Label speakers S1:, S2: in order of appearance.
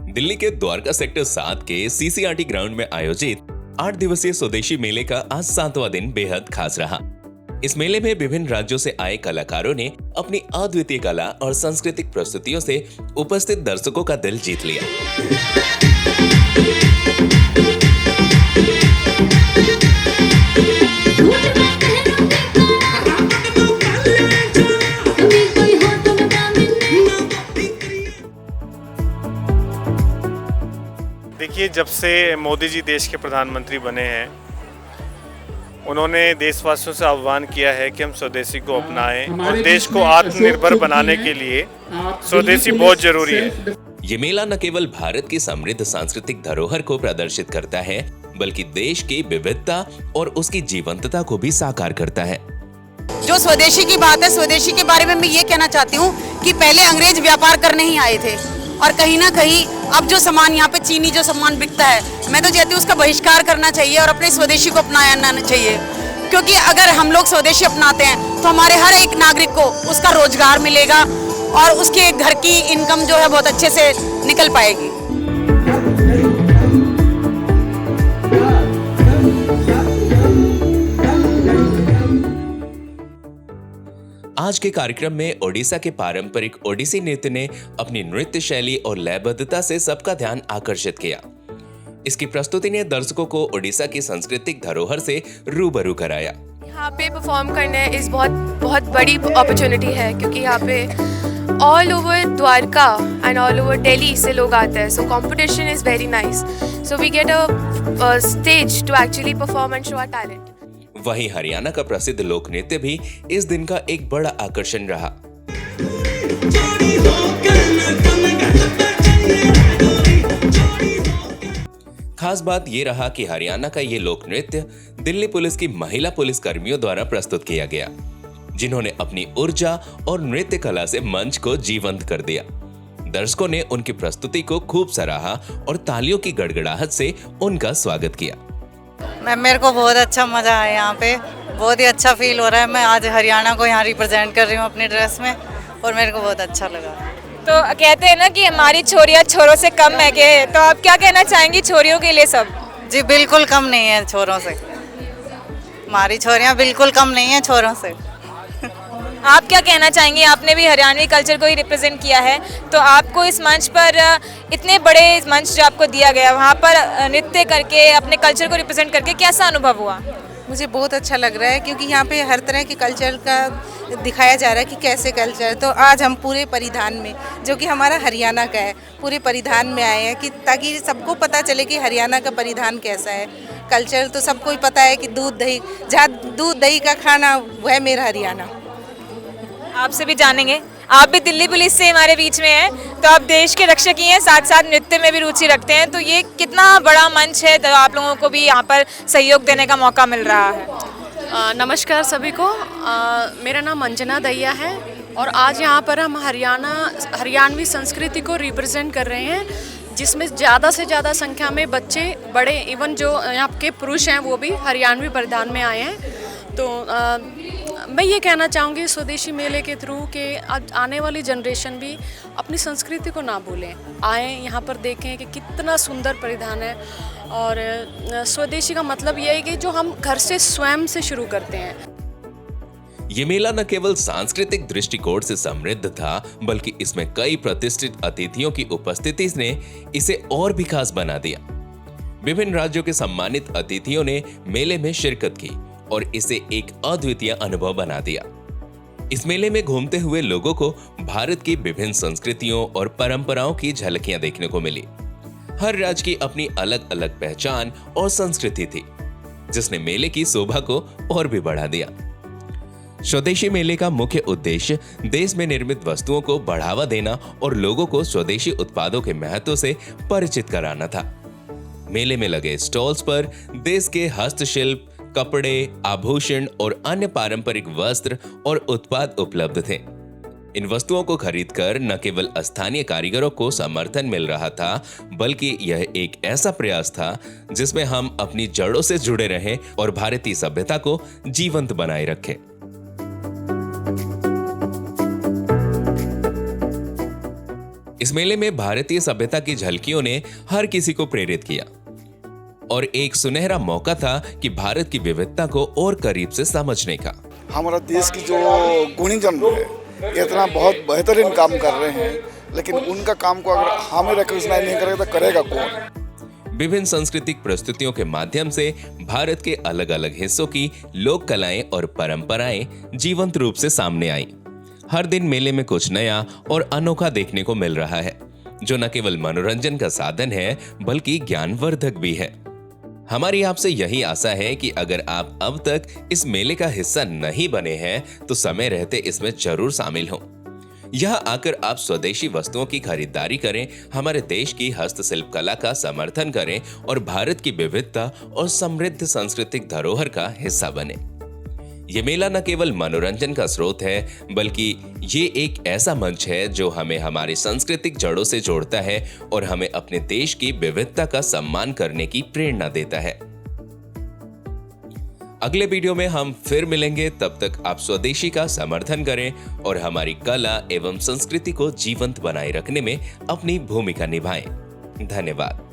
S1: दिल्ली के द्वारका सेक्टर 7 के CCRT ground में आयोजित 8 दिवसीय स्वदेशी मेले का आज 7वां दिन बेहद खास रहा। इस मेले में विभिन्न राज्यों से आए कलाकारों ने अपनी अद्वितीय कला और सांस्कृतिक प्रस्तुतियों से उपस्थित दर्शकों का दिल जीत लिया।
S2: देखिए, जब से मोदी जी देश के प्रधानमंत्री बने हैं, उन्होंने देशवासियों से आह्वान किया है कि हम स्वदेशी को अपनाएं और देश को आत्मनिर्भर बनाने के लिए स्वदेशी बहुत जरूरी है।
S1: ये मेला न केवल भारत की समृद्ध सांस्कृतिक धरोहर को प्रदर्शित करता है, बल्कि देश की विविधता और उसकी जीवंतता को भी साकार करता है।
S3: जो स्वदेशी की बात है, स्वदेशी के बारे में मैं ये कहना चाहती हूँ कि पहले अंग्रेज व्यापार करने ही आए थे और कहीं ना कहीं अब जो सामान यहाँ पे चीनी जो सामान बिकता है, मैं तो चाहती हूँ उसका बहिष्कार करना चाहिए और अपने स्वदेशी को अपनाना चाहिए, क्योंकि अगर हम लोग स्वदेशी अपनाते हैं तो हमारे हर एक नागरिक को उसका रोजगार मिलेगा और उसके घर की इनकम जो है बहुत अच्छे से निकल पाएगी।
S1: आज के कार्यक्रम में ओडिशा के पारंपरिक ओडिसी नृत्य ने अपनी नृत्य शैली और लयबद्धता से सबका ध्यान आकर्षित किया। इसकी प्रस्तुति ने दर्शकों को ओडिशा की सांस्कृतिक धरोहर से रूबरू कराया।
S4: यहाँ पे परफॉर्म करना इस बहुत बड़ी अपॉर्चुनिटी है, क्योंकि यहाँ पे all over Dwarka and all over Delhi से लोग आते हैं। So competition is very nice, so we get a stage to actually perform and show our talent.
S1: वहीं हरियाणा का प्रसिद्ध लोक नृत्य भी इस दिन का एक बड़ा आकर्षण रहा। खास बात ये रहा कि हरियाणा का ये लोक नृत्य दिल्ली पुलिस की महिला पुलिस कर्मियों द्वारा प्रस्तुत किया गया, जिन्होंने अपनी ऊर्जा और नृत्य कला से मंच को जीवंत कर दिया। दर्शकों ने उनकी प्रस्तुति को खूब सराहा और तालियों की गड़गड़ाहट से उनका स्वागत किया।
S5: मेरे को बहुत अच्छा मजा आया, यहाँ पे बहुत ही अच्छा फील हो रहा है। मैं आज हरियाणा को यहाँ रिप्रेजेंट कर रही हूँ अपनी ड्रेस में और मेरे को बहुत अच्छा लगा।
S4: तो कहते हैं ना कि हमारी छोरियाँ छोरों से कम है के, तो आप क्या कहना चाहेंगी छोरियों के लिए सब?
S5: जी बिल्कुल कम नहीं है छोरों से, हमारी छोरियाँ बिल्कुल कम नहीं है छोरों से।
S4: आप क्या कहना चाहेंगे? आपने भी हरियाणवी कल्चर को ही रिप्रेजेंट किया है, तो आपको इस मंच पर, इतने बड़े मंच जो आपको दिया गया, वहाँ पर नृत्य करके अपने कल्चर को रिप्रेजेंट करके कैसा अनुभव हुआ?
S6: मुझे बहुत अच्छा लग रहा है, क्योंकि यहाँ पे हर तरह के कल्चर का दिखाया जा रहा है कि कैसे कल्चर। तो आज हम पूरे परिधान में, जो कि हमारा हरियाणा का है, पूरे परिधान में आए हैं कि ताकि सबको पता चले कि हरियाणा का परिधान कैसा है। कल्चर तो सबको ही पता है कि दूध दही, जहाँ दूध दही का खाना वह मेरा हरियाणा।
S4: आपसे भी जानेंगे, आप भी दिल्ली पुलिस से हमारे बीच में हैं, तो आप देश के रक्षक ही हैं, साथ साथ नृत्य में भी रुचि रखते हैं, तो ये कितना बड़ा मंच है, तो आप लोगों को भी यहाँ पर सहयोग देने का मौका मिल रहा है।
S7: नमस्कार सभी को, मेरा नाम अंजना दहिया है और आज यहाँ पर हम हरियाणवी संस्कृति को रिप्रेजेंट कर रहे हैं, जिसमें ज़्यादा से ज़्यादा संख्या में बच्चे, बड़े, इवन जो यहाँ के पुरुष हैं वो भी हरियाणवी परिधान में आए हैं। तो मैं ये कहना चाहूँगी स्वदेशी मेले के थ्रू कि आने वाली जनरेशन भी अपनी संस्कृति को ना भूलें, आएँ यहाँ पर देखें कि कितना सुंदर परिधान है। और स्वदेशी का मतलब ये है कि जो हम घर से स्वयं से शुरू करते हैं।
S1: ये मेला न केवल सांस्कृतिक दृष्टिकोण से समृद्ध था, बल्कि इसमें कई प्रतिष्ठित अतिथियों की उपस्थिति ने इसे और भी खास बना दिया। विभिन्न राज्यों के सम्मानित अतिथियों ने मेले में शिरकत की और इसे एक अद्वितीय अनुभव बना दिया। इस मेले में घूमते हुए लोगों को भारत की विभिन्न संस्कृतियों और परंपराओं की झलकियां देखने को मिली। हर राज्य की अपनी अलग अलग पहचान और संस्कृति थी, जिसने मेले की शोभा को और भी बढ़ा दिया। स्वदेशी मेले का मुख्य उद्देश्य देश में निर्मित वस्तुओं को बढ़ावा देना और लोगों को स्वदेशी उत्पादों के महत्व से परिचित कराना था। मेले में लगे स्टॉल्स पर देश के हस्तशिल्प, कपड़े, आभूषण और अन्य पारंपरिक वस्त्र और उत्पाद उपलब्ध थे। इन वस्तुओं को खरीदकर न केवल स्थानीय कारीगरों को समर्थन मिल रहा था, बल्कि यह एक ऐसा प्रयास था जिसमें हम अपनी जड़ों से जुड़े रहें और भारतीय सभ्यता को जीवंत बनाए रखें। इस मेले में भारतीय सभ्यता की झलकियों ने हर किसी को प्रेरित किया और एक सुनहरा मौका था कि भारत की विविधता को और करीब से समझने का।
S8: हमारा देश की जो गुणीजन है इतना बहुत बेहतरीन काम कर रहे हैं, लेकिन उनका काम को अगर हमें रिकॉग्नाइज नहीं करेगा तो करेगा कौन।
S1: विभिन्न सांस्कृतिक प्रस्तुतियों के माध्यम से भारत के अलग अलग हिस्सों की लोक कलाएं और परंपराएं जीवंत रूप से सामने आई। हर दिन मेले में कुछ नया और अनोखा देखने को मिल रहा है, जो न केवल मनोरंजन का साधन है बल्कि ज्ञानवर्धक भी है। हमारी आपसे यही आशा है कि अगर आप अब तक इस मेले का हिस्सा नहीं बने हैं तो समय रहते इसमें जरूर शामिल हों। यहाँ आकर आप स्वदेशी वस्तुओं की खरीदारी करें, हमारे देश की हस्तशिल्प कला का समर्थन करें और भारत की विविधता और समृद्ध सांस्कृतिक धरोहर का हिस्सा बने। ये मेला न केवल मनोरंजन का स्रोत है बल्कि ये एक ऐसा मंच है जो हमें हमारी सांस्कृतिक जड़ों से जोड़ता है और हमें अपने देश की विविधता का सम्मान करने की प्रेरणा देता है। अगले वीडियो में हम फिर मिलेंगे, तब तक आप स्वदेशी का समर्थन करें और हमारी कला एवं संस्कृति को जीवंत बनाए रखने में अपनी भूमिका निभाएं। धन्यवाद।